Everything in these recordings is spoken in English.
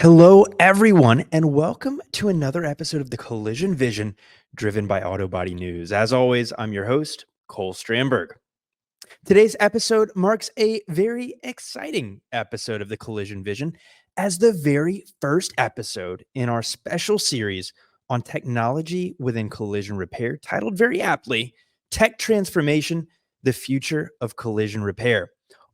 Hello, everyone, and welcome to another episode of the Collision Vision driven by Auto Body News. As always, I'm your host, Cole Stramberg. Today's episode marks a very exciting episode of the Collision Vision as the very first episode in our special series on technology within collision repair, titled very aptly Tech Transformation: The Future of Collision Repair.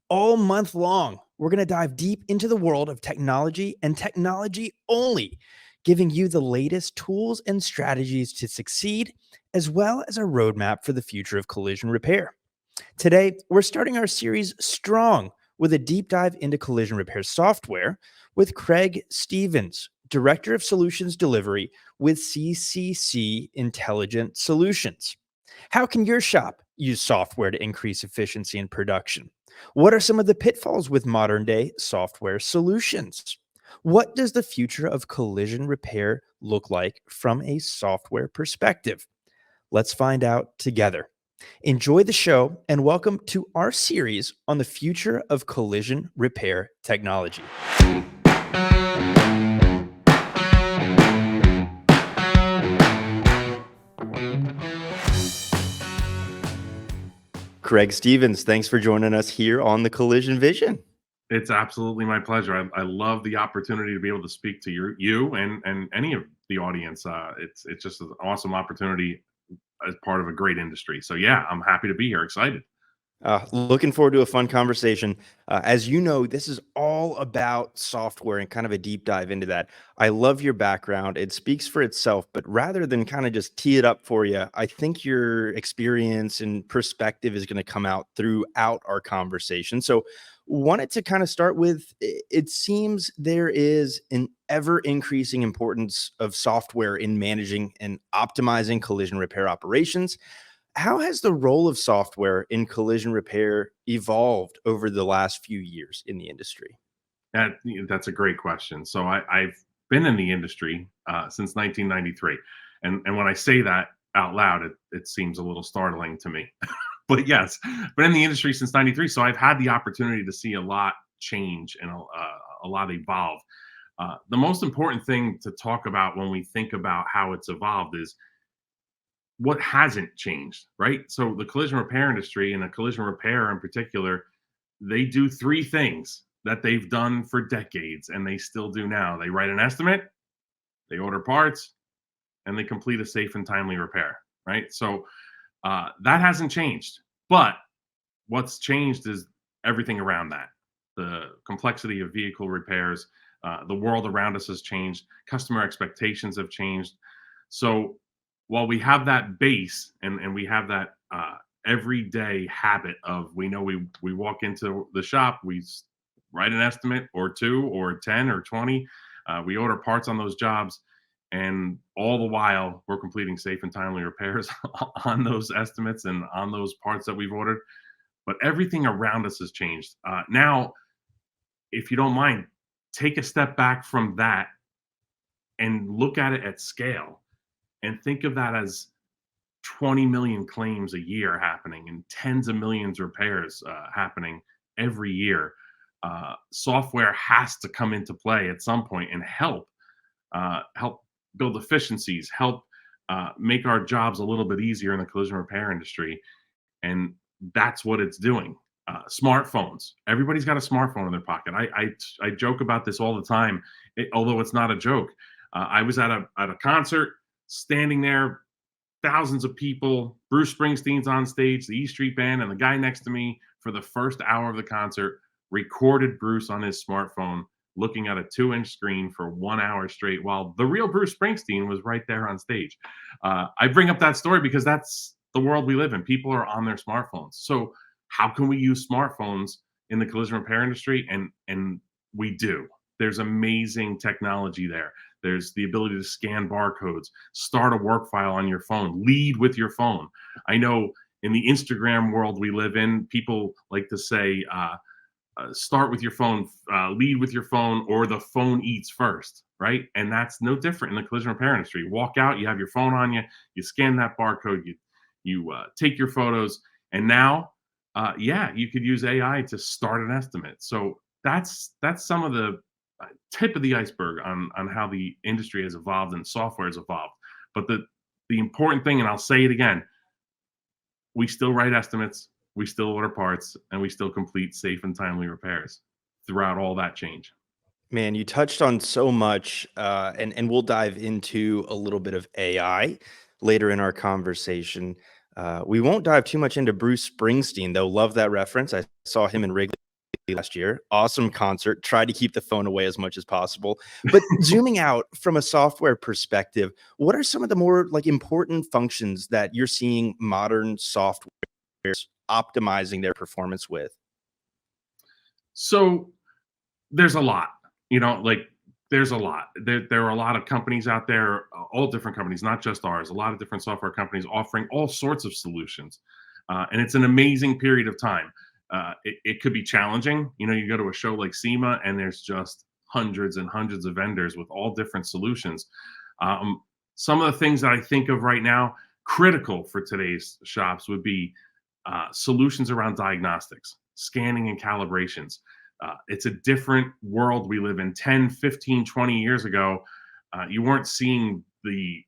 All month long, we're going to dive deep into the world of technology and technology only, giving you the latest tools and strategies to succeed, as well as a roadmap for the future of collision repair. Today, we're starting our series strong with a deep dive into collision repair software with Craig Stevens, Director of Solutions Delivery with CCC Intelligent Solutions. How can your shop use software to increase efficiency in production? What are some of the pitfalls with modern day software solutions? What does the future of collision repair look like from a software perspective? Let's find out together. Enjoy the show and welcome to our series on the future of collision repair technology. Craig Stevens, thanks for joining us here on the Collision Vision. It's absolutely my pleasure. I love the opportunity to be able to speak to you and any of the audience. It's just an awesome opportunity as part of a great industry. So yeah, I'm happy to be here. Excited. Looking forward to a fun conversation. As you know, this is all about software and kind of a deep dive into that. I love your background. It speaks for itself, but rather than kind of just tee it up for you, I think your experience and perspective is going to come out throughout our conversation. So wanted to kind of start with, it seems there is an ever increasing importance of software in managing and optimizing collision repair operations. How has the role of software in collision repair evolved over the last few years in the industry? That's a great question. So I've been in the industry since 1993, and when I say that out loud, it seems a little startling to me. But yes, been in the industry since '93, so I've had the opportunity to see a lot change and a lot evolve. The most important thing to talk about when we think about how it's evolved is what hasn't changed, right? So the collision repair industry and the collision repair in particular, they do three things that they've done for decades and they still do now. They write an estimate, they order parts, and they complete a safe and timely repair, right? So that hasn't changed. But what's changed is everything around that. The complexity of vehicle repairs, the world around us has changed, customer expectations have changed. So while we have that base and we have that everyday habit of we know we walk into the shop, we write an estimate or two or 10 or 20, we order parts on those jobs, and all the while we're completing safe and timely repairs on those estimates and on those parts that we've ordered. But everything around us has changed. Now, if you don't mind, take a step back from that and look at it at scale and think of that as 20 million claims a year happening and tens of millions repairs happening every year. Software has to come into play at some point and help build efficiencies, help make our jobs a little bit easier in the collision repair industry. And that's what it's doing. Smartphones. Everybody's got a smartphone in their pocket. I joke about this all the time, although it's not a joke. I was at a concert, standing there, thousands of people. Bruce Springsteen's on stage, the E Street Band, and the guy next to me for the first hour of the concert recorded Bruce on his smartphone, looking at a 2-inch screen for 1 hour straight, while the real Bruce Springsteen was right there on stage. I bring up that story because that's the world we live in. People are on their smartphones. So how can we use smartphones in the collision repair industry? And we do. There's amazing technology there. There's the ability to scan barcodes, start a work file on your phone, lead with your phone. I know in the Instagram world we live in, people like to say, start with your phone, lead with your phone, or the phone eats first, right? And that's no different in the collision repair industry. You walk out, you have your phone on you, you scan that barcode, you take your photos, and now, you could use AI to start an estimate. So that's some of the tip of the iceberg on how the industry has evolved and software has evolved. But the important thing, and I'll say it again, we still write estimates, we still order parts, and we still complete safe and timely repairs throughout all that change. Man, you touched on so much, and we'll dive into a little bit of AI later in our conversation. We won't dive too much into Bruce Springsteen, though. Love that reference. I saw him in Wrigley last year. Awesome concert. Tried to keep the phone away as much as possible. But zooming out from a software perspective, what are some of the more like important functions that you're seeing modern software optimizing their performance with? So there's a lot, like there's a lot. There are a lot of companies out there, all different companies, not just ours, a lot of different software companies offering all sorts of solutions. And it's an amazing period of time. It could be challenging. You go to a show like SEMA and there's just hundreds and hundreds of vendors with all different solutions. Um, some of the things that I think of right now, critical for today's shops, would be solutions around diagnostics, scanning and calibrations. It's a different world we live in. 10, 15, 20 years ago, you weren't seeing the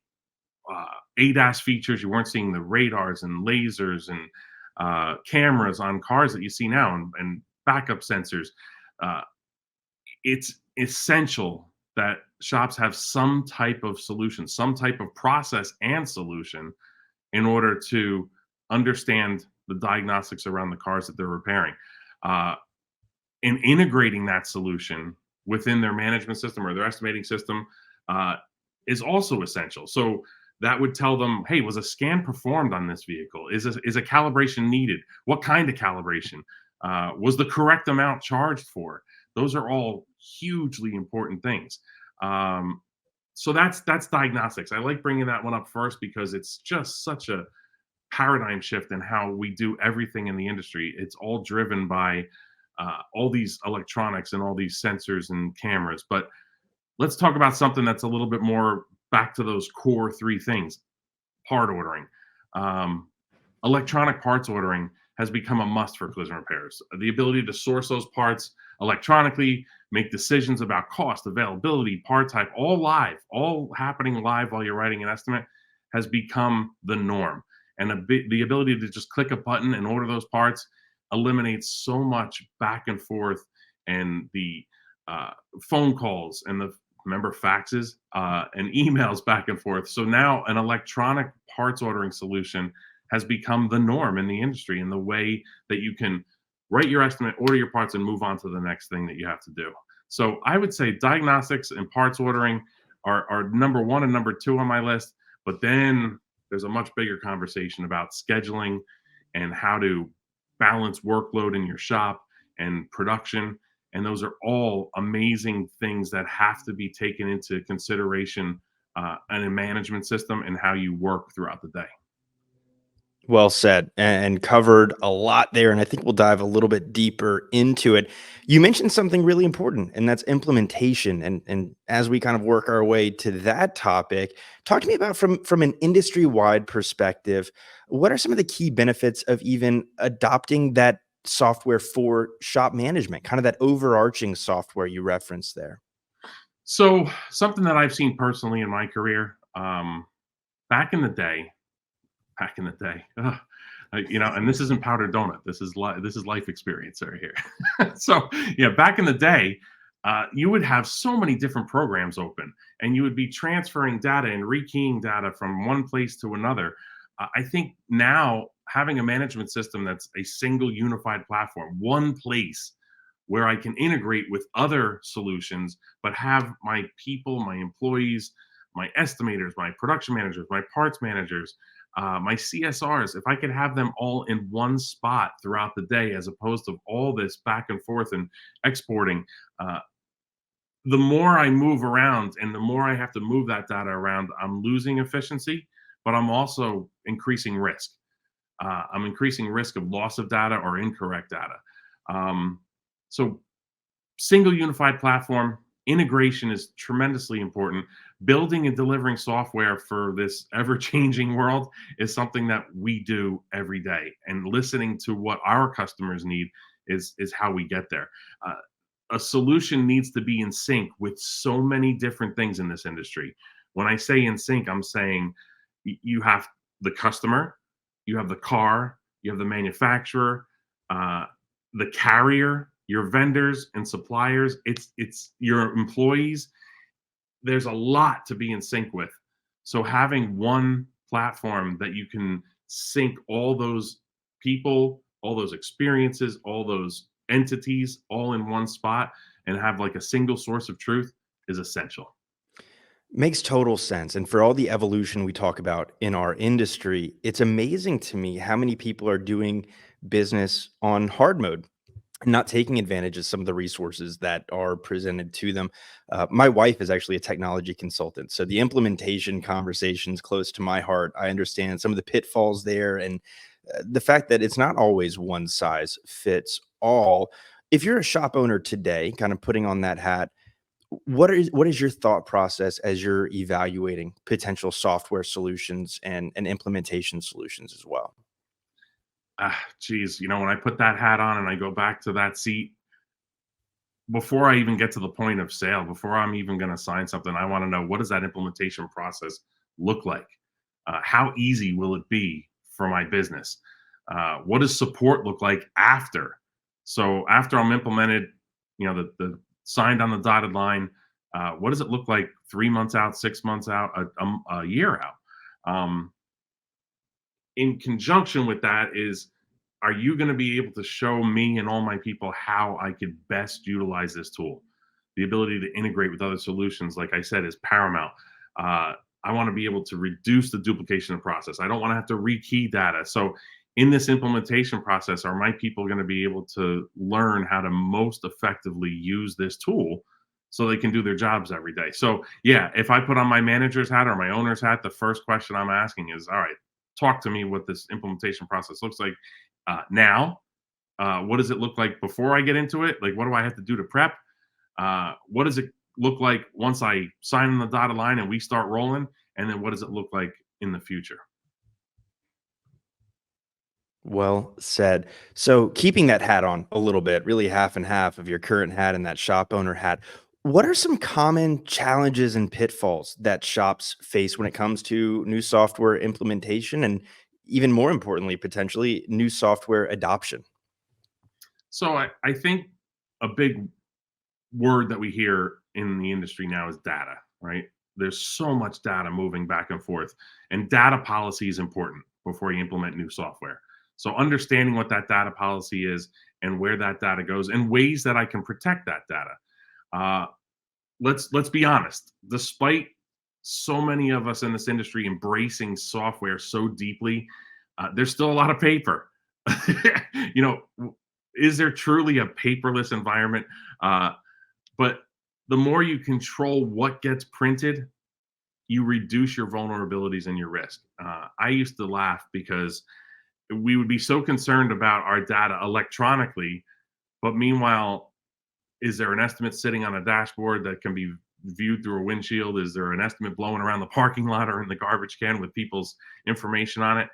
ADAS features, you weren't seeing the radars and lasers and cameras on cars that you see now, and backup sensors. Uh, it's essential that shops have some type of solution, some type of process and solution in order to understand the diagnostics around the cars that they're repairing. Uh, and integrating that solution within their management system or their estimating system uh, is also essential. So that would tell them, hey, was a scan performed on this vehicle? Is a calibration needed? What kind of calibration? Was the correct amount charged for? Those are all hugely important things. Um, so that's diagnostics. I like bringing that one up first because it's just such a paradigm shift in how we do everything in the industry. It's all driven by all these electronics and all these sensors and cameras. But let's talk about something that's a little bit more back to those core three things. Part ordering. Um, Electronic parts ordering has become a must for collision repairs. The ability to source those parts electronically, make decisions about cost, availability, part type, all live, all happening live while you're writing an estimate, has become the norm. And the ability to just click a button and order those parts eliminates so much back and forth and the phone calls and the remember faxes and emails back and forth. So now an electronic parts ordering solution has become the norm in the industry, and the way that you can write your estimate, order your parts, and move on to the next thing that you have to do. So I would say diagnostics and parts ordering are number one and number two on my list. But then there's a much bigger conversation about scheduling and how to balance workload in your shop and production. And those are all amazing things that have to be taken into consideration in a management system and how you work throughout the day. Well said, and covered a lot there. And I think we'll dive a little bit deeper into it. You mentioned something really important, and that's implementation. And as we kind of work our way to that topic, talk to me about from an industry-wide perspective, what are some of the key benefits of even adopting that software for shop management, kind of that overarching software you referenced there? So, something that I've seen personally in my career, back in the day, back in the day, and this isn't powder donut. This is life experience right here. So, yeah, back in the day, you would have so many different programs open, and you would be transferring data and rekeying data from one place to another. I think now having a management system that's a single unified platform, one place where I can integrate with other solutions, but have my people, my employees, my estimators, my production managers, my parts managers, my CSRs, if I could have them all in one spot throughout the day, as opposed to all this back and forth and exporting, the more I move around and the more I have to move that data around, I'm losing efficiency, but I'm also increasing risk. I'm increasing risk of loss of data or incorrect data. So single unified platform integration is tremendously important. Building and delivering software for this ever-changing world is something that we do every day, and listening to what our customers need is how we get there. a solution needs to be in sync with so many different things in this industry. When I say in sync, I'm saying you have the customer, you have the car, you have the manufacturer, uh, the carrier, your vendors and suppliers. It's your employees. There's a lot to be in sync with. So having one platform that you can sync all those people, all those experiences, all those entities all in one spot and have like a single source of truth is essential. Makes total sense. And for all the evolution we talk about in our industry, it's amazing to me how many people are doing business on hard mode, not taking advantage of some of the resources that are presented to them. My wife is actually a technology consultant, so the implementation conversations close to my heart. I understand some of the pitfalls there, and the fact that it's not always one size fits all. If you're a shop owner today, kind of putting on that hat, what is your thought process as you're evaluating potential software solutions and implementation solutions as well? Geez, when I put that hat on and I go back to that seat, before I even get to the point of sale, before I'm even going to sign something, I want to know, what does that implementation process look like? How easy will it be for my business? What does support look like after? So after I'm implemented, the signed on the dotted line, what does it look like 3 months out, 6 months out, a year out? Um, in conjunction with that is, are you going to be able to show me and all my people how I could best utilize this tool? The ability to integrate with other solutions, like I said, is paramount. I want to be able to reduce the duplication of process. I don't want to have to rekey data. So in this implementation process, are my people going to be able to learn how to most effectively use this tool so they can do their jobs every day? So yeah, if I put on my manager's hat or my owner's hat, the first question I'm asking is, all right, talk to me what this implementation process looks like now. What does it look like before I get into it? Like, what do I have to do to prep? What does it look like once I sign on the dotted line and we start rolling? And then what does it look like in the future? Well said. So, keeping that hat on a little bit, really half and half of your current hat and that shop owner hat, what are some common challenges and pitfalls that shops face when it comes to new software implementation and, even more importantly, potentially new software adoption? So I think a big word that we hear in the industry now is data, right? There's so much data moving back and forth, and data policy is important before you implement new software. So understanding what that data policy is and where that data goes and ways that I can protect that data. Uh, let's be honest. Despite so many of us in this industry embracing software so deeply, there's still a lot of paper. you know, is there truly a paperless environment? But the more you control what gets printed, you reduce your vulnerabilities and your risk. I used to laugh because we would be so concerned about our data electronically, but meanwhile, is there an estimate sitting on a dashboard that can be viewed through a windshield? Is there an estimate blowing around the parking lot or in the garbage can with people's information on it?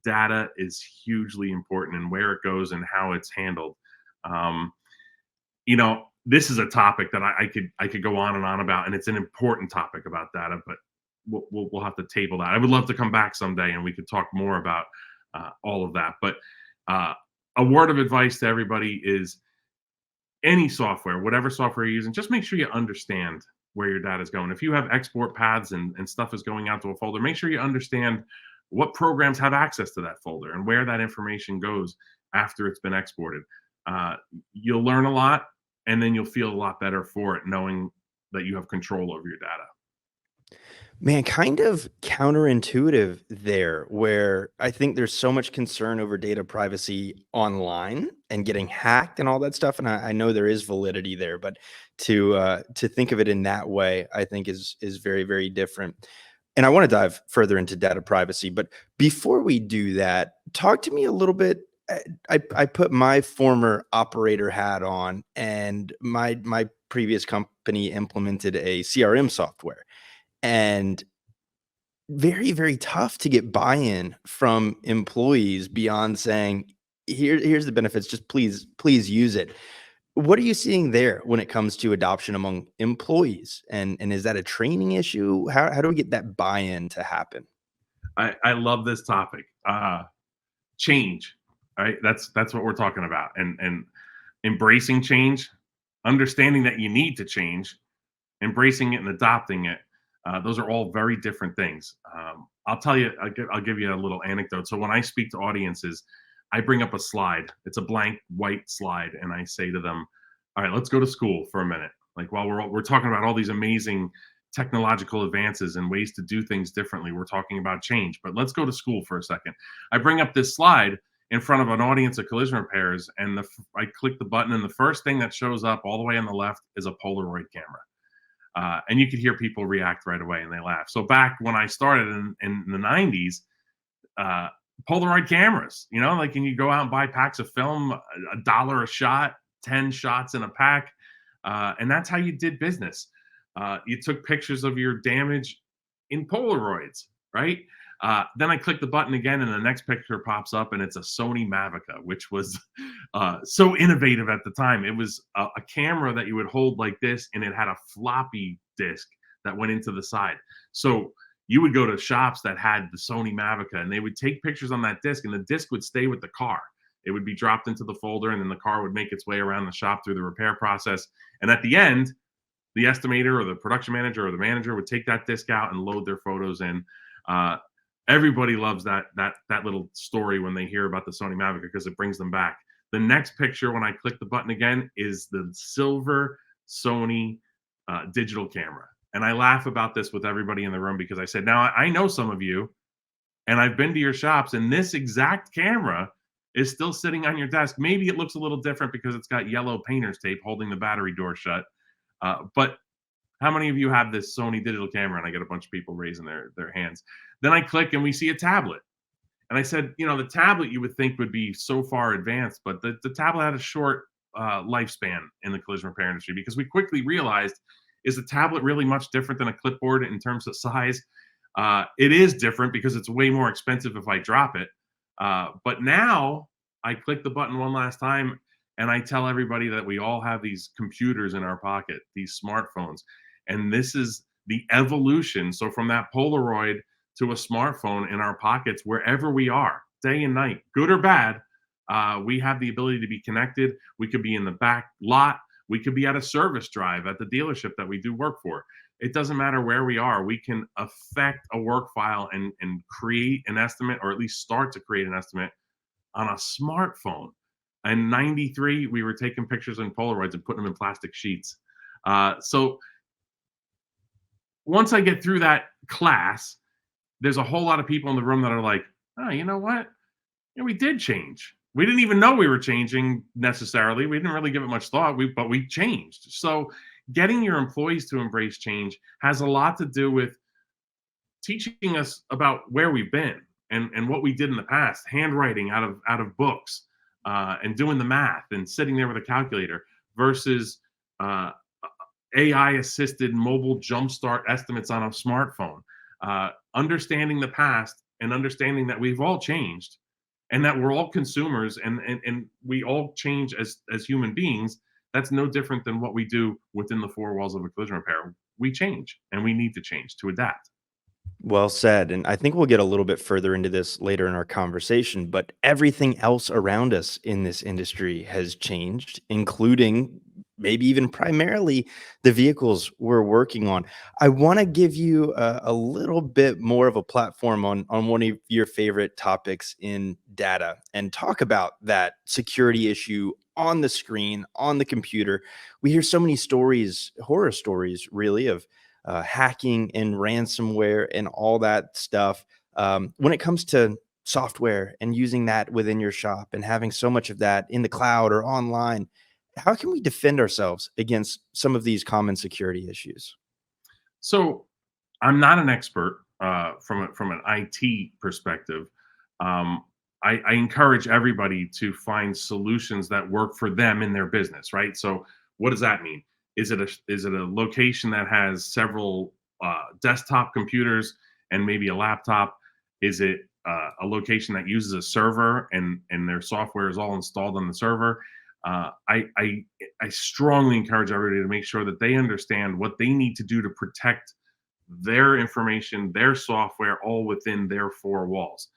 Data is hugely important, and where it goes and how it's handled. Um, this is a topic that I could go on and on about, and it's an important topic about data, but we'll have to table that. I would love to come back someday and we could talk more about all of that. But uh, a word of advice to everybody is, any software, whatever software you're using, just make sure you understand where your data is going. If you have export paths and stuff is going out to a folder, make sure you understand what programs have access to that folder and where that information goes after it's been exported. You'll learn a lot, and then you'll feel a lot better for it, knowing that you have control over your data. Man, kind of counterintuitive there, where I think there's so much concern over data privacy online and getting hacked and all that stuff. And I know there is validity there, but to think of it in that way, I think is very, very different. And I want to dive further into data privacy, but before we do that, talk to me a little bit. I put my former operator hat on, and my previous company implemented a CRM software, and very, very tough to get buy-in from employees beyond saying, here's the benefits, just please use it. What are you seeing there when it comes to adoption among employees? And is that a training issue? How do we get that buy-in to happen? I love this topic. Change, right? That's what we're talking about, and embracing change, understanding that you need to change, embracing it and adopting it. Those are all very different things. I'll tell you, I'll give you a little anecdote. So when I speak to audiences, I bring up a slide. It's a blank white slide, and I say to them, "All right, let's go to school for a minute." Like while we're talking about all these amazing technological advances and ways to do things differently, we're talking about change. But let's go to school for a second. I bring up this slide in front of an audience of collision repairs, and I click the button, and the first thing that shows up all the way on the left is a Polaroid camera. And you could hear people react right away and they laugh. So back when I started in the 90s, uh, Polaroid cameras, like, and you go out and buy packs of film, $1 a shot, 10 shots in a pack. And that's how you did business. You took pictures of your damage in Polaroids, right? Then I click the button again, and the next picture pops up, and it's a Sony Mavica, which was so innovative at the time. It was a camera that you would hold like this, and it had a floppy disk that went into the side. So you would go to shops that had the Sony Mavica, and they would take pictures on that disk, and the disk would stay with the car. It would be dropped into the folder, and then the car would make its way around the shop through the repair process. And at the end, the estimator or the production manager or the manager would take that disc out and load their photos in. Uh, Everybody loves that little story when they hear about the Sony Mavic because it brings them back. The next picture, when I click the button again, is the silver Sony digital camera. And I laugh about this with everybody in the room because I said, now I know some of you, and I've been to your shops, and this exact camera is still sitting on your desk. Maybe it looks a little different because it's got yellow painter's tape holding the battery door shut. But how many of you have this Sony digital camera? And I get a bunch of people raising their hands. Then I click and we see a tablet. And I said, the tablet you would think would be so far advanced, but the tablet had a short lifespan in the collision repair industry because we quickly realized, is the tablet really much different than a clipboard in terms of size? It is different because it's way more expensive if I drop it. But now I click the button one last time and I tell everybody that we all have these computers in our pocket, these smartphones. And this is the evolution. So from that Polaroid to a smartphone in our pockets, wherever we are, day and night, good or bad, we have the ability to be connected. We could be in the back lot. We could be at a service drive at the dealership that we do work for. It doesn't matter where we are. We can affect a work file and create an estimate, or at least start to create an estimate on a smartphone. In 93, we were taking pictures in Polaroids and putting them in plastic sheets. So once I get through that class, there's a whole lot of people in the room that are like, oh, you know what? Yeah, we did change. We didn't even know we were changing necessarily. We didn't really give it much thought, but we changed. So getting your employees to embrace change has a lot to do with teaching us about where we've been and what we did in the past, handwriting out of books, and doing the math and sitting there with a calculator versus AI assisted mobile jumpstart estimates on a smartphone. Understanding the past and understanding that we've all changed and that we're all consumers and we all change as human beings. That's no different than what we do within the four walls of a collision repair. We change and we need to change to adapt. Well said. And I think we'll get a little bit further into this later in our conversation, but everything else around us in this industry has changed, including maybe even primarily the vehicles we're working on. I want to give you a little bit more of a platform on one of your favorite topics in data and talk about that security issue on the screen, on the computer. We hear so many stories, horror stories, really, of hacking and ransomware and all that stuff. When it comes to software and using that within your shop and having so much of that in the cloud or online, how can we defend ourselves against some of these common security issues? So I'm not an expert from an IT perspective. I encourage everybody to find solutions that work for them in their business, right? So what does that mean? Is it a location that has several desktop computers and maybe a laptop? Is it a location that uses a server and their software is all installed on the server? I strongly encourage everybody to make sure that they understand what they need to do to protect their information, their software, all within their four walls.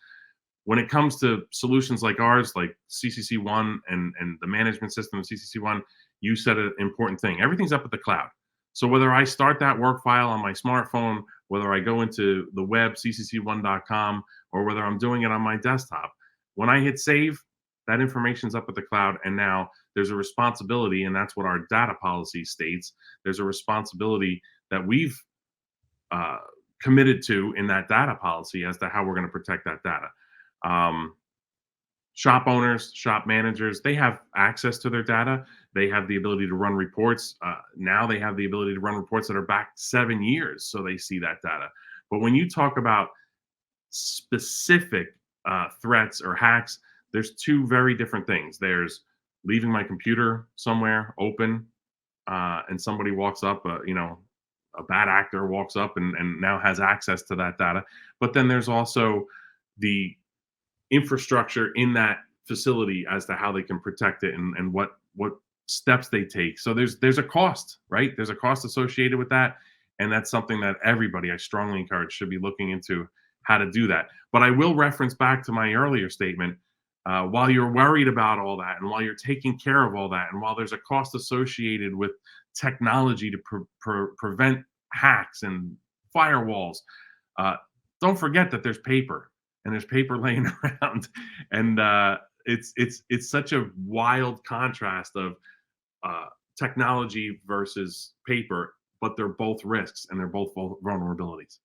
When it comes to solutions like ours, like CCC One and the management system of CCC One, you said an important thing. Everything's up at the cloud. So whether I start that work file on my smartphone, whether I go into the web, ccc1.com, or whether I'm doing it on my desktop, when I hit save, that information's up at the cloud. And now there's a responsibility, and that's what our data policy states. There's a responsibility that we've uh, committed to in that data policy as to how we're going to protect that data. Um, Shop owners, shop managers, they have access to their data. They have the ability to run reports. Now they have the ability to run reports that are back 7 years, so they see that data. But when you talk about specific threats or hacks, there's two very different things. There's leaving my computer somewhere open, and somebody walks up, a bad actor walks up and now has access to that data. But then there's also the infrastructure in that facility as to how they can protect it and what steps they take. So there's a cost, right? There's a cost associated with that, and that's something that everybody, I strongly encourage, should be looking into how to do that. But I will reference back to my earlier statement. While you're worried about all that, and while you're taking care of all that, and while there's a cost associated with technology to prevent hacks and firewalls, uh, don't forget that there's paper, and there's paper laying around, and it's such a wild contrast of uh, technology versus paper, but they're both risks and they're both vulnerabilities.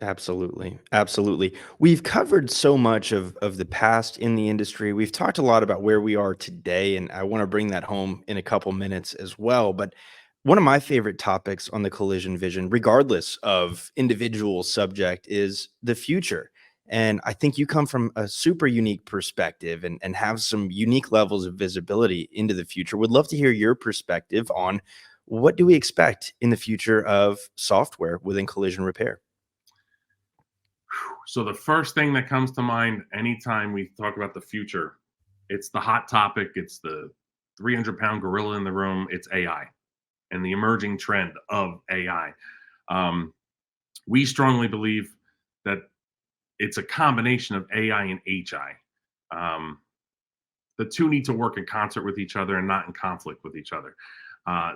Absolutely. Absolutely. We've covered so much of the past in the industry. We've talked a lot about where we are today, and I want to bring that home in a couple minutes as well. But one of my favorite topics on the collision vision, regardless of individual subject, is the future. And I think you come from a super unique perspective and have some unique levels of visibility into the future. Would love to hear your perspective on what do we expect in the future of software within collision repair? So the first thing that comes to mind anytime we talk about the future, it's the hot topic. It's the 300-pound gorilla in the room. It's AI and the emerging trend of AI. Um, we strongly believe that it's a combination of AI and HI. Um, the two need to work in concert with each other and not in conflict with each other.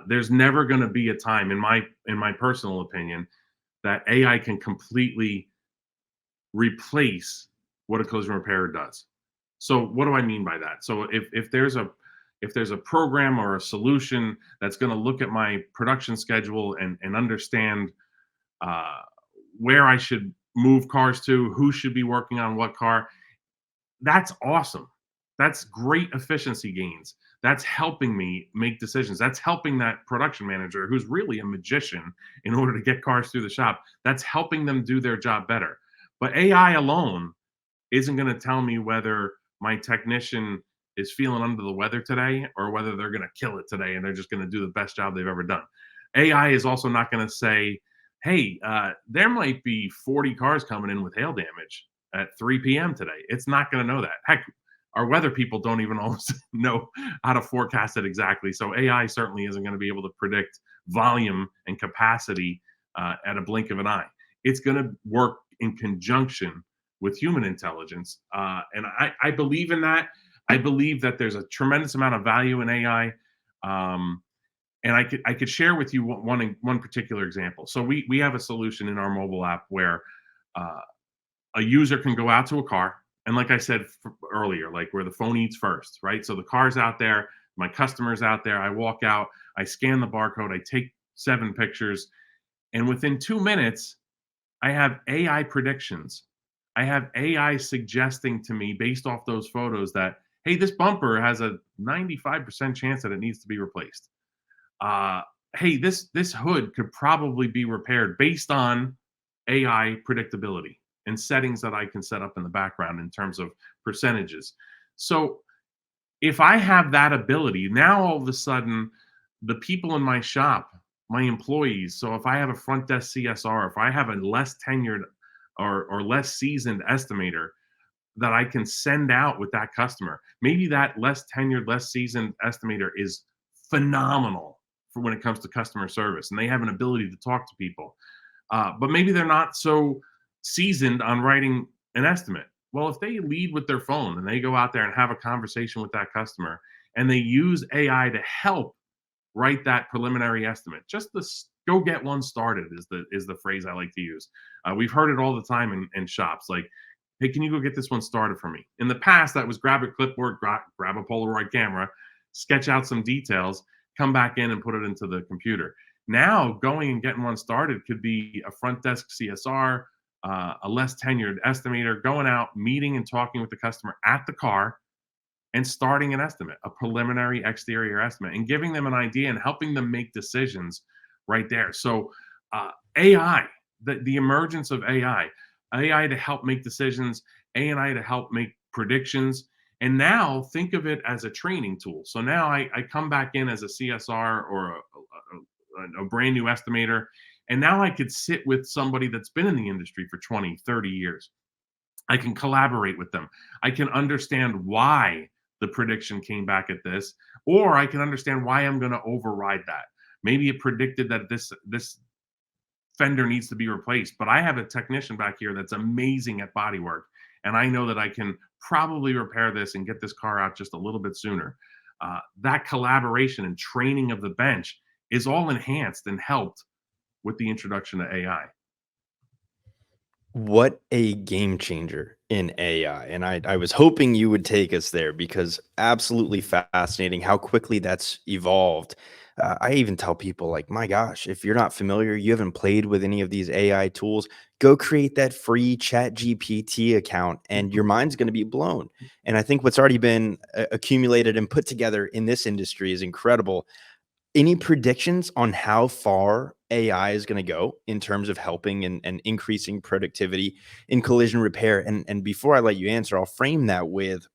There's never going to be a time, in my personal opinion, that AI can completely replace what a collision repair does. So what do I mean by that? So if there's a program or a solution that's going to look at my production schedule and understand uh, where I should move cars to, who should be working on what car, that's awesome. That's great efficiency gains. That's helping me make decisions. That's helping that production manager, who's really a magician in order to get cars through the shop. That's helping them do their job better. But AI alone isn't going to tell me whether my technician is feeling under the weather today or whether they're going to kill it today and they're just going to do the best job they've ever done. AI is also not going to say, hey, there might be 40 cars coming in with hail damage at 3 p.m. today. It's not going to know that. Heck, our weather people don't even always know how to forecast it exactly. So AI certainly isn't going to be able to predict volume and capacity at a blink of an eye. It's going to work in conjunction with human intelligence. And I believe in that. I believe that there's a tremendous amount of value in AI. Um, and I could share with you one particular example. So we have a solution in our mobile app where uh, a user can go out to a car, and like I said earlier, like where the phone eats first, right? So the car's out there, my customer's out there. I walk out, I scan the barcode, I take 7 pictures, and within 2 minutes, I have AI predictions. I have AI suggesting to me based off those photos that, hey, this bumper has a 95% chance that it needs to be replaced. Uh, hey, this hood could probably be repaired based on AI predictability and settings that I can set up in the background in terms of percentages. So if I have that ability, now all of a sudden, the people in my shop, my employees, so if I have a front desk CSR, if I have a less tenured or less seasoned estimator, that I can send out with that customer. Maybe that less tenured, less seasoned estimator is phenomenal for when it comes to customer service, and they have an ability to talk to people. But maybe they're not so seasoned on writing an estimate. Well, if they lead with their phone and they go out there and have a conversation with that customer and they use AI to help write that preliminary estimate, just the go get one started is the phrase I like to use. We've heard it all the time in shops, like, hey, can you go get this one started for me? In the past, that was grab a clipboard, grab a Polaroid camera, sketch out some details, come back in and put it into the computer. Now, going and getting one started could be a front desk CSR, a less tenured estimator, going out, meeting and talking with the customer at the car and starting an estimate, a preliminary exterior estimate, and giving them an idea and helping them make decisions right there. So, AI, the emergence of AI to help make decisions, AI to help make predictions. And now think of it as a training tool. So now I come back in as a CSR or a brand new estimator. And now I could sit with somebody that's been in the industry for 20, 30 years. I can collaborate with them. I can understand why the prediction came back at this, or I can understand why I'm going to override that. Maybe it predicted that this fender needs to be replaced, but I have a technician back here that's amazing at body work, and I know that I can probably repair this and get this car out just a little bit sooner. That collaboration and training of the bench is all enhanced and helped with the introduction of AI. What a game changer in AI. And I was hoping you would take us there because absolutely fascinating how quickly that's evolved. I even tell people, like, my gosh, if you're not familiar, you haven't played with any of these AI tools, go create that free Chat GPT account and your mind's going to be blown. And I think what's already been accumulated and put together in this industry is incredible. Any predictions on how far AI is gonna go in terms of helping and increasing productivity in collision repair? And before I let you answer, I'll frame that with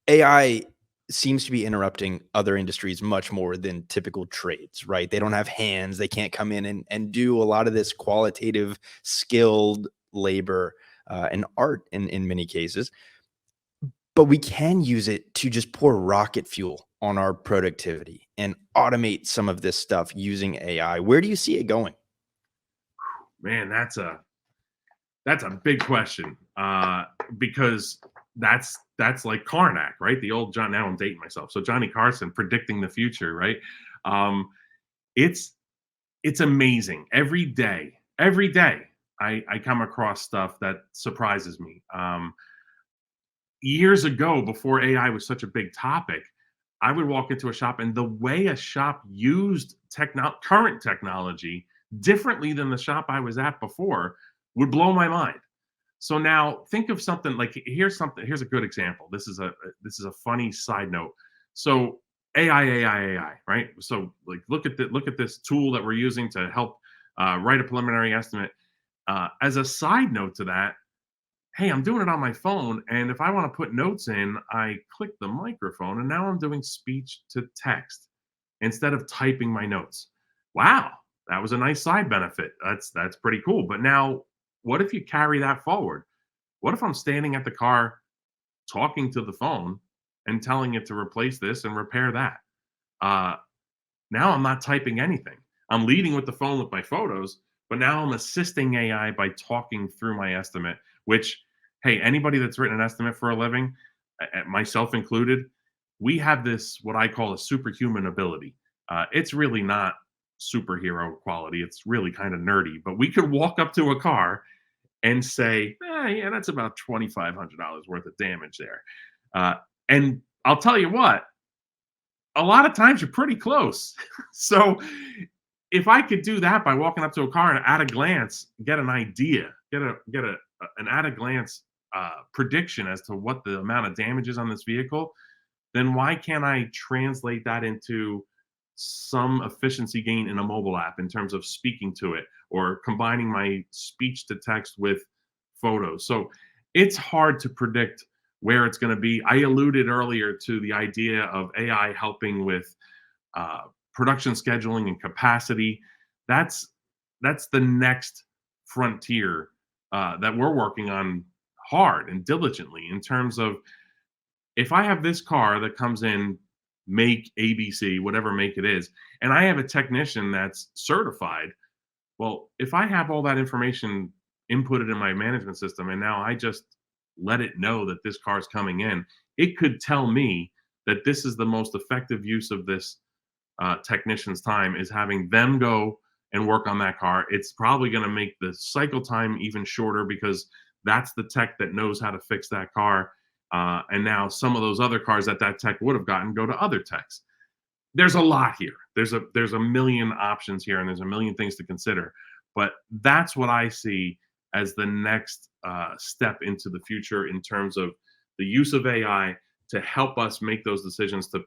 AI seems to be interrupting other industries much more than typical trades, right? They don't have hands, they can't come in and do a lot of this qualitative, skilled labor, and art in many cases. But we can use it to just pour rocket fuel on our productivity and automate some of this stuff using AI. Where do you see it going? Man, that's a big question, because that's like Karnak, right? The old John. Now I'm dating myself. So Johnny Carson predicting the future, right? Um, it's it's amazing. Every day, I come across stuff that surprises me. Years ago, before AI was such a big topic, I would walk into a shop, and the way a shop used current technology differently than the shop I was at before would blow my mind. So now think of something like, here's a good example. This is a funny side note. So AI, right? So like look at this tool that we're using to help write a preliminary estimate. As a side note to that, hey, I'm doing it on my phone, and if I want to put notes in, I click the microphone, and now I'm doing speech to text instead of typing my notes. Wow, that was a nice side benefit. That's pretty cool. But now, what if you carry that forward? What if I'm standing at the car talking to the phone and telling it to replace this and repair that? Uh, Now I'm not typing anything. I'm leading with the phone with my photos, but now I'm assisting AI by talking through my estimate, which, hey, anybody that's written an estimate for a living, myself included, we have this, what I call a superhuman ability. It's really not superhero quality. It's really kind of nerdy, but we could walk up to a car and say, yeah, that's about $2,500 worth of damage there. Uh, and I'll tell you what, a lot of times you're pretty close. So if I could do that by walking up to a car and at a glance get an idea, get an at a glance prediction as to what the amount of damage is on this vehicle, then why can't I translate that into some efficiency gain in a mobile app in terms of speaking to it or combining my speech to text with photos? So it's hard to predict where it's going to be. I alluded earlier to the idea of AI helping with uh, production scheduling and capacity. That's that's the next frontier that we're working on. hard and diligently in terms of, if I have this car that comes in make ABC, whatever make it is, and I have a technician that's certified, well, if I have all that information inputted in my management system and now I just let it know that this car is coming in, it could tell me that this is the most effective use of this technician's time, is having them go and work on that car. It's probably going to make the cycle time even shorter because that's the tech that knows how to fix that car. And now some of those other cars that that tech would have gotten go to other techs. There's a lot here. There's a million options here, and there's a million things to consider. But that's what I see as the next step into the future in terms of the use of AI to help us make those decisions, to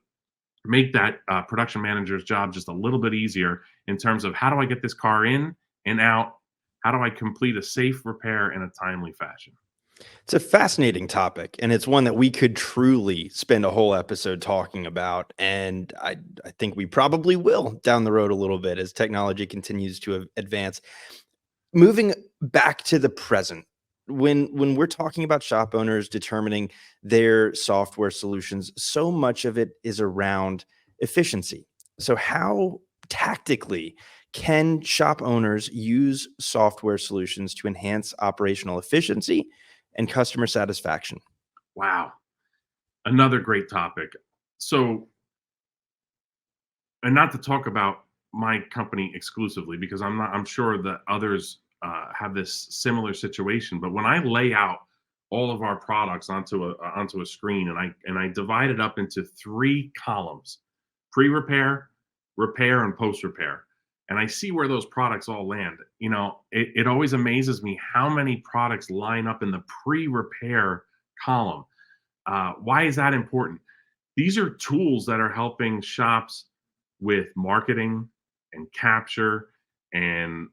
make that production manager's job just a little bit easier in terms of, how do I get this car in and out? How do I complete a safe repair in a timely fashion? It's a fascinating topic, and it's one that we could truly spend a whole episode talking about. And I think we probably will down the road a little bit as technology continues to advance. Moving back to the present, when we're talking about shop owners determining their software solutions, so much of it is around efficiency. So how tactically can shop owners use software solutions to enhance operational efficiency and customer satisfaction? Wow, another great topic. So, and not to talk about my company exclusively, because I'm sure that others have this similar situation. But when I lay out all of our products onto a screen, and I divide it up into three columns: pre-repair, repair, and post-repair, and I see where those products all land, it always amazes me how many products line up in the pre-repair column. Why is that important? These are tools that are helping shops with marketing and capture, and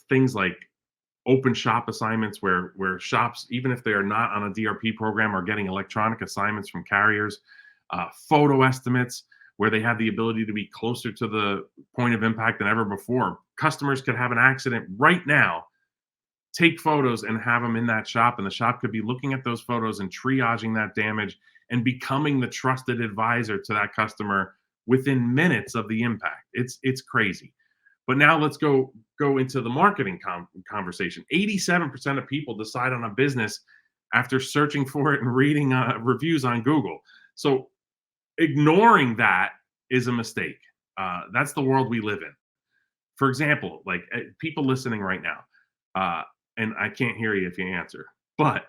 things like open shop assignments, where shops, even if they are not on a DRP program, are getting electronic assignments from carriers. Photo estimates, where they have the ability to be closer to the point of impact than ever before. Customers could have an accident right now, take photos and have them in that shop, and the shop could be looking at those photos and triaging that damage and becoming the trusted advisor to that customer within minutes of the impact. It's crazy. But now let's go into the marketing conversation. 87% of people decide on a business after searching for it and reading reviews on Google. So ignoring that is a mistake. That's the world we live in. For example, like people listening right now, and I can't hear you if you answer, but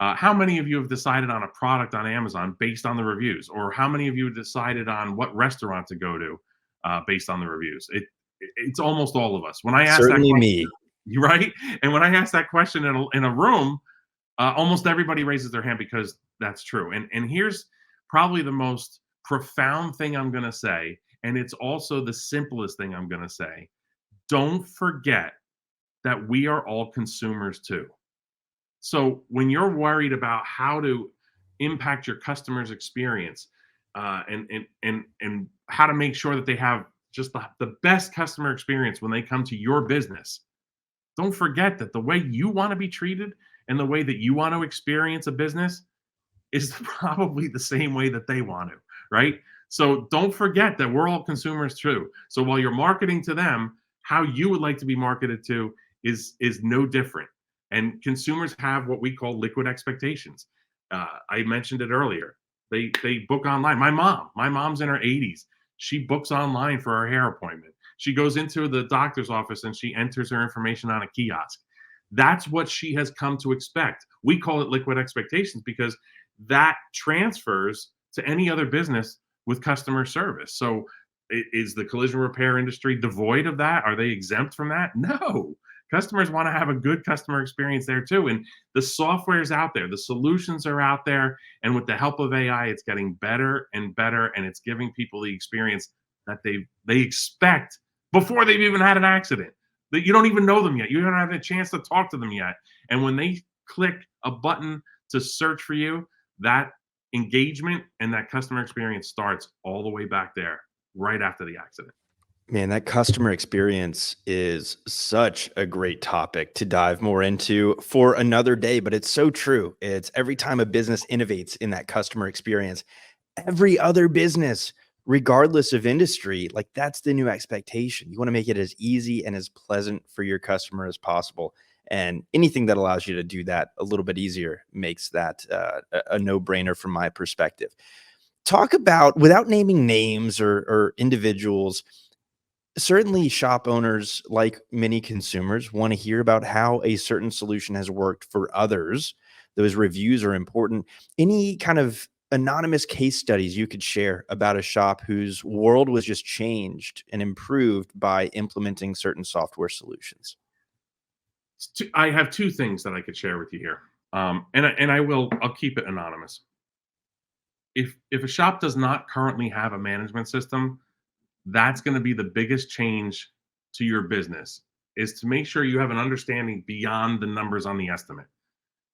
how many of you have decided on a product on Amazon based on the reviews? Or how many of you decided on what restaurant to go to based on the reviews? It's almost all of us. When I ask that Certainly question, me. right? And when I ask that question in a room, almost everybody raises their hand, because that's true. And here's probably the most profound thing I'm going to say, and it's also the simplest thing I'm going to say. Don't forget that we are all consumers too. So when you're worried about how to impact your customer's experience, and how to make sure that they have just the best customer experience when they come to your business, don't forget that the way you want to be treated and the way that you want to experience a business is probably the same way that they want to, right? So don't forget that we're all consumers too. So while you're marketing to them, how you would like to be marketed to is no different. And consumers have what we call liquid expectations. I mentioned it earlier. They book online. My mom's in her 80s. She books online for her hair appointment. She goes into the doctor's office and she enters her information on a kiosk. That's what she has come to expect. We call it liquid expectations because that transfers to any other business with customer service. So is the collision repair industry devoid of that? Are they exempt from that? No. Customers want to have a good customer experience there too. And the software is out there, the solutions are out there. And with the help of AI, it's getting better and better. And it's giving people the experience that they expect before they've even had an accident. That you don't even know them yet. You don't have a chance to talk to them yet. And when they click a button to search for you, that engagement and that customer experience starts all the way back there, right after the accident. Man, that customer experience is such a great topic to dive more into for another day, but it's so true. It's every time a business innovates in that customer experience, every other business, regardless of industry, like that's the new expectation. You want to make it as easy and as pleasant for your customer as possible. And anything that allows you to do that a little bit easier makes that a no brainer from my perspective. Talk about, without naming names or individuals, certainly shop owners, like many consumers, want to hear about how a certain solution has worked for others. Those reviews are important. Any kind of anonymous case studies you could share about a shop whose world was just changed and improved by implementing certain software solutions? I have two things that I could share with you here, I'll keep it anonymous. If a shop does not currently have a management system, that's going to be the biggest change to your business. Is to make sure you have an understanding beyond the numbers on the estimate.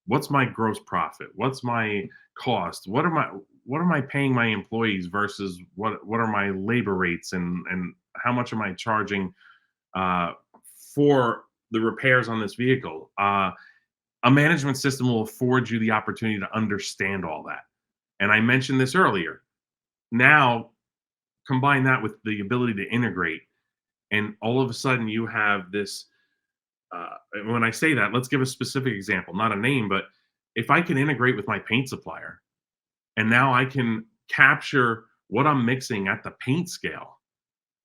What's my gross profit? What's my cost? What am I paying my employees versus what are my labor rates, and how much am I charging uh, for the repairs on this vehicle? A management system will afford you the opportunity to understand all that. And I mentioned this earlier. Now combine that with the ability to integrate, and all of a sudden you have this. When I say that, let's give a specific example, not a name, but if I can integrate with my paint supplier, and now I can capture what I'm mixing at the paint scale,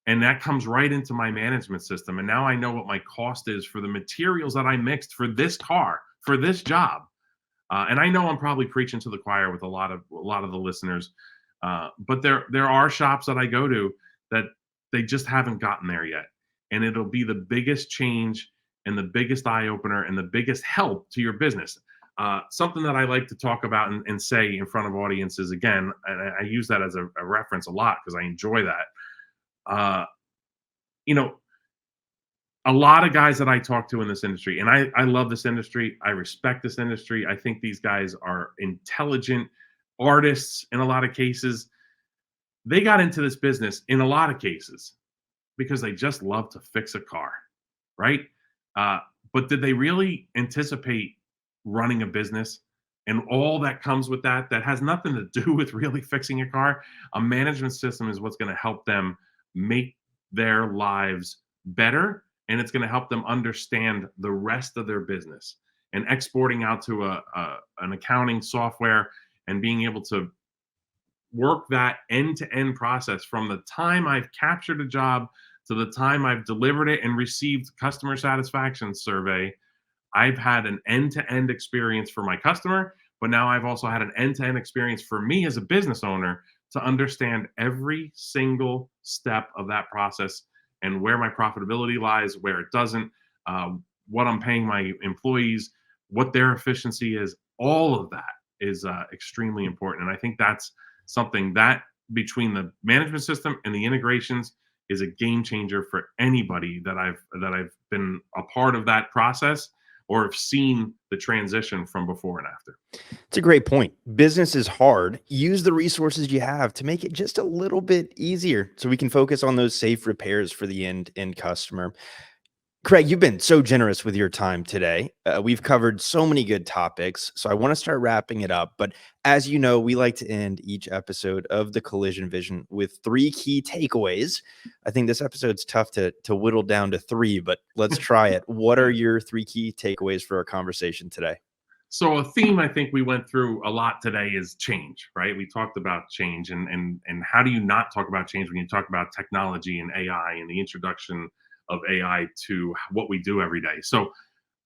and that comes right into my management system. And now I know what my cost is for the materials that I mixed for this car, for this job. And I know I'm probably preaching to the choir with a lot of the listeners, but there are shops that I go to that they just haven't gotten there yet, and it'll be the biggest change and the biggest eye opener and the biggest help to your business. Something that I like to talk about and say in front of audiences again, and I use that as a reference a lot because I enjoy that. Uh, you know, a lot of guys that I talk to in this industry, and I love this industry. I respect this industry. I think these guys are intelligent artists in a lot of cases. They got into this business in a lot of cases because they just love to fix a car, right? Uh, but did they really anticipate running a business and all that comes with that? That has nothing to do with really fixing a car. A management system is what's going to help them make their lives better, and it's going to help them understand the rest of their business. And exporting out to an accounting software and being able to work that end to end process from the time I've captured a job to the time I've delivered it and received customer satisfaction survey. I've had an end to end experience for my customer, but now I've also had an end to end experience for me as a business owner to understand every single step of that process and where my profitability lies, where it doesn't, uh, what I'm paying my employees, what their efficiency is. All of that is extremely important. And I think that's something that between the management system and the integrations is a game changer for anybody that I've been a part of that process or have seen the transition from before and after. It's a great point. Business is hard. Use the resources you have to make it just a little bit easier so we can focus on those safe repairs for the end customer. Craig, you've been so generous with your time today. We've covered so many good topics, so I want to start wrapping it up. But as you know, we like to end each episode of the Collision Vision with three key takeaways. I think this episode's tough to whittle down to three, but let's try it. What are your three key takeaways for our conversation today? So a theme I think we went through a lot today is change, right? We talked about change, and how do you not talk about change when you talk about technology and AI and the introduction of AI to what we do every day. So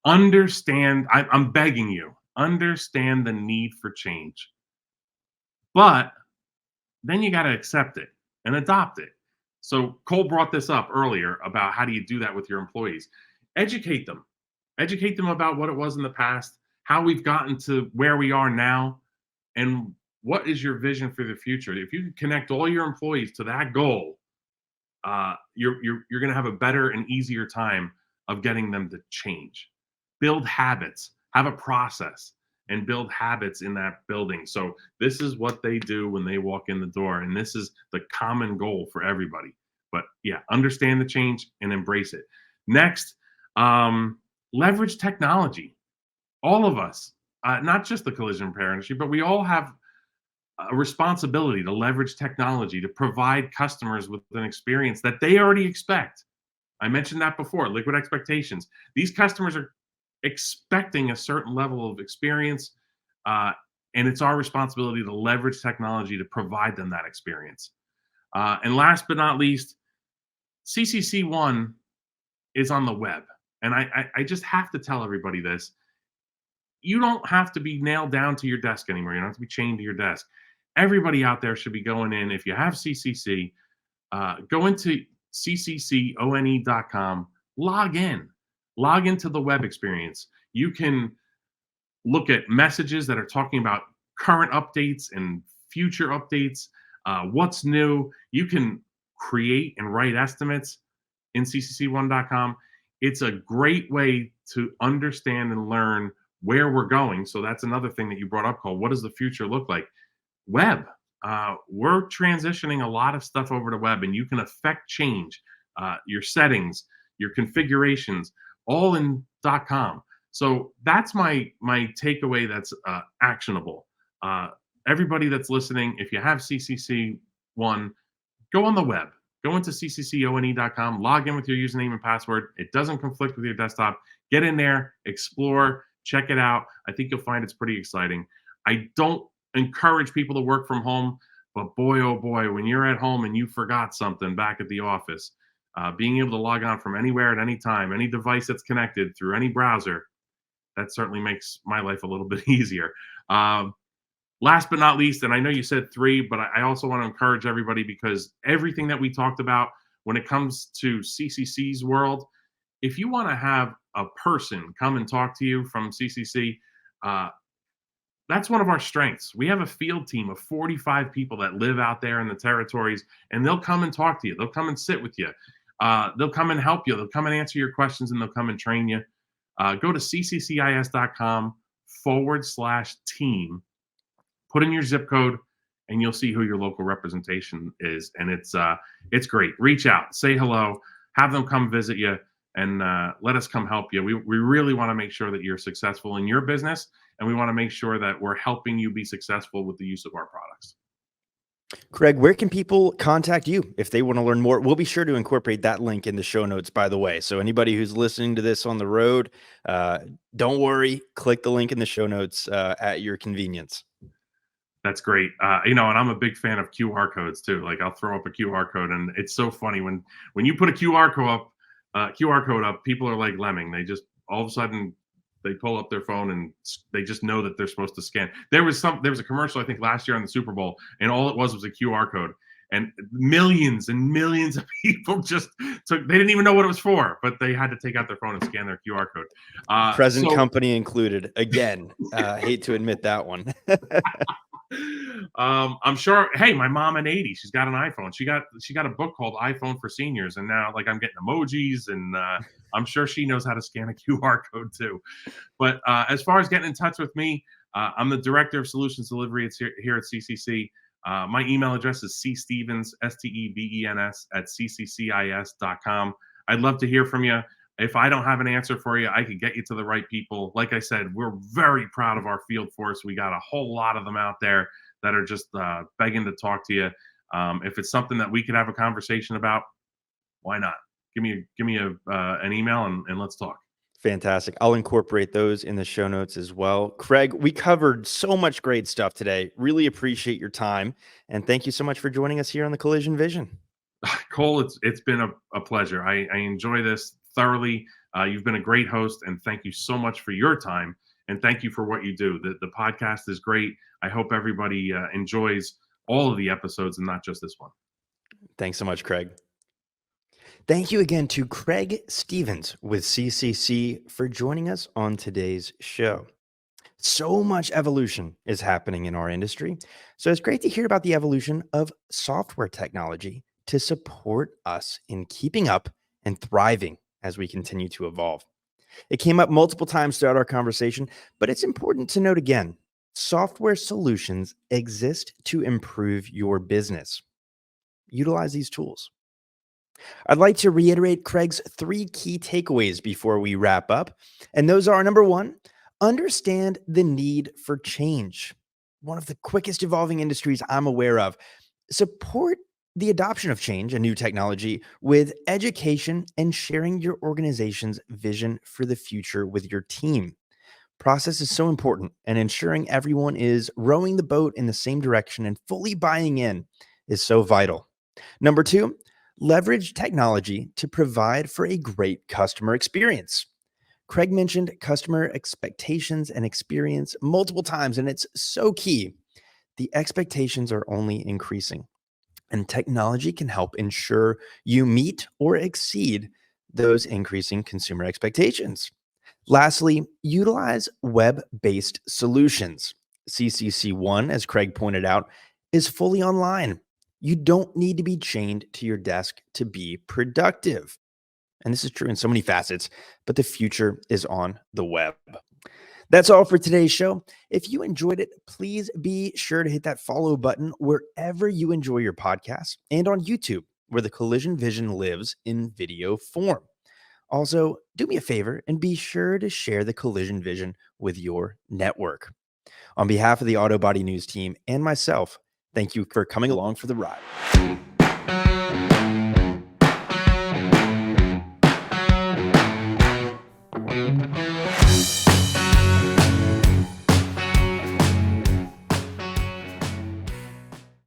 understand, I'm begging you, understand the need for change, but then you got to accept it and adopt it. So Cole brought this up earlier about how do you do that with your employees? Educate them. Educate them about what it was in the past, how we've gotten to where we are now, and what is your vision for the future. If you can connect all your employees to that goal, you're going to have a better and easier time of getting them to change. Build habits, have a process, and build habits in that building. So this is what they do when they walk in the door, and this is the common goal for everybody. But yeah, understand the change and embrace it. Next, leverage technology. All of us, not just the collision repair industry, but we all have a responsibility to leverage technology to provide customers with an experience that they already expect. I mentioned that before, liquid expectations. These customers are expecting a certain level of experience, uh, and it's our responsibility to leverage technology to provide them that experience. And last but not least, CCC One is on the web. And I just have to tell everybody this. You don't have to be nailed down to your desk anymore. You don't have to be chained to your desk. Everybody out there should be going in. If you have CCC, go into cccone.com, log into the web experience. You can look at messages that are talking about current updates and future updates, what's new. You can create and write estimates in ccc1.com. It's a great way to understand and learn where we're going. So that's another thing that you brought up, Cole. What does the future look like? Web. We're transitioning a lot of stuff over to web, and you can affect change, your settings, your configurations, all in .com. So that's my takeaway. That's actionable. Everybody that's listening, if you have CCC one, go on the web. Go into cccone.com, log in with your username and password. It doesn't conflict with your desktop. Get in there, explore, check it out. I think you'll find it's pretty exciting. I don't encourage people to work from home, but boy, oh boy, when you're at home and you forgot something back at the office, being able to log on from anywhere at any time, any device that's connected through any browser, that certainly makes my life a little bit easier. Last but not least, and I know you said three, but I also want to encourage everybody, because everything that we talked about when it comes to CCC's world, if you want to have a person come and talk to you from CCC, that's one of our strengths. We have a field team of 45 people that live out there in the territories, and they'll come and talk to you. They'll come and sit with you. They'll come and help you. They'll come and answer your questions, and they'll come and train you. Go to cccis.com/team. Put in your zip code, and you'll see who your local representation is. And it's great. Reach out, say hello, have them come visit you, and let us come help you. We really want to make sure that you're successful in your business, and we want to make sure that we're helping you be successful with the use of our products. Craig, where can people contact you if they want to learn more? We'll be sure to incorporate that link in the show notes, by the way. So anybody who's listening to this on the road, don't worry, click the link in the show notes at your convenience. That's great. And I'm a big fan of QR codes too. Like, I'll throw up a QR code, and it's so funny when you put a QR code up, people are like lemming. They just all of a sudden they pull up their phone and they just know that they're supposed to scan. There was a commercial, I think, last year on the Super Bowl, and all it was a QR code, and millions and millions of people just they didn't even know what it was for, but they had to take out their phone and scan their QR code. Present company included. Again, hate to admit that one. I'm sure. Hey, my mom in 80, she's got an iPhone. She got a book called iPhone for Seniors, and now, like, I'm getting emojis, and I'm sure she knows how to scan a QR code too. But as far as getting in touch with me, I'm the director of solutions delivery here at CCC. My email address is cstevens, stevens, at cccis.com. I'd love to hear from you. If I don't have an answer for you, I could get you to the right people. Like I said, we're very proud of our field force. We got a whole lot of them out there that are just begging to talk to you. If it's something that we could have a conversation about, why not? Give me an email, and let's talk. Fantastic. I'll incorporate those in the show notes as well. Craig, we covered so much great stuff today. Really appreciate your time. And thank you so much for joining us here on the Collision Vision. Cole, it's been a pleasure. I enjoy this thoroughly. You've been a great host, and thank you so much for your time, and thank you for what you do. The podcast is great. I hope everybody enjoys all of the episodes and not just this one. Thanks so much, Craig. Thank you again to Craig Stevens with CCC for joining us on today's show. So much evolution is happening in our industry, so it's great to hear about the evolution of software technology to support us in keeping up and thriving as we continue to evolve. It came up multiple times throughout our conversation, but it's important to note again, software solutions exist to improve your business. Utilize these tools. I'd like to reiterate Craig's 3 key takeaways before we wrap up. And those are number 1, understand the need for change. One of the quickest evolving industries I'm aware of. Support the adoption of change and new technology with education and sharing your organization's vision for the future with your team. Process is so important, and ensuring everyone is rowing the boat in the same direction and fully buying in is so vital. Number 2, leverage technology to provide for a great customer experience. Craig mentioned customer expectations and experience multiple times, and it's so key. The expectations are only increasing, and technology can help ensure you meet or exceed those increasing consumer expectations. Lastly, utilize web based solutions. CCC1, as Craig pointed out, is fully online. You don't need to be chained to your desk to be productive. And this is true in so many facets, but the future is on the web. That's all for today's show. If you enjoyed it, please be sure to hit that follow button wherever you enjoy your podcasts and on YouTube, where the Collision Vision lives in video form. Also, do me a favor and be sure to share the Collision Vision with your network. On behalf of the Auto Body News team and myself, thank you for coming along for the ride.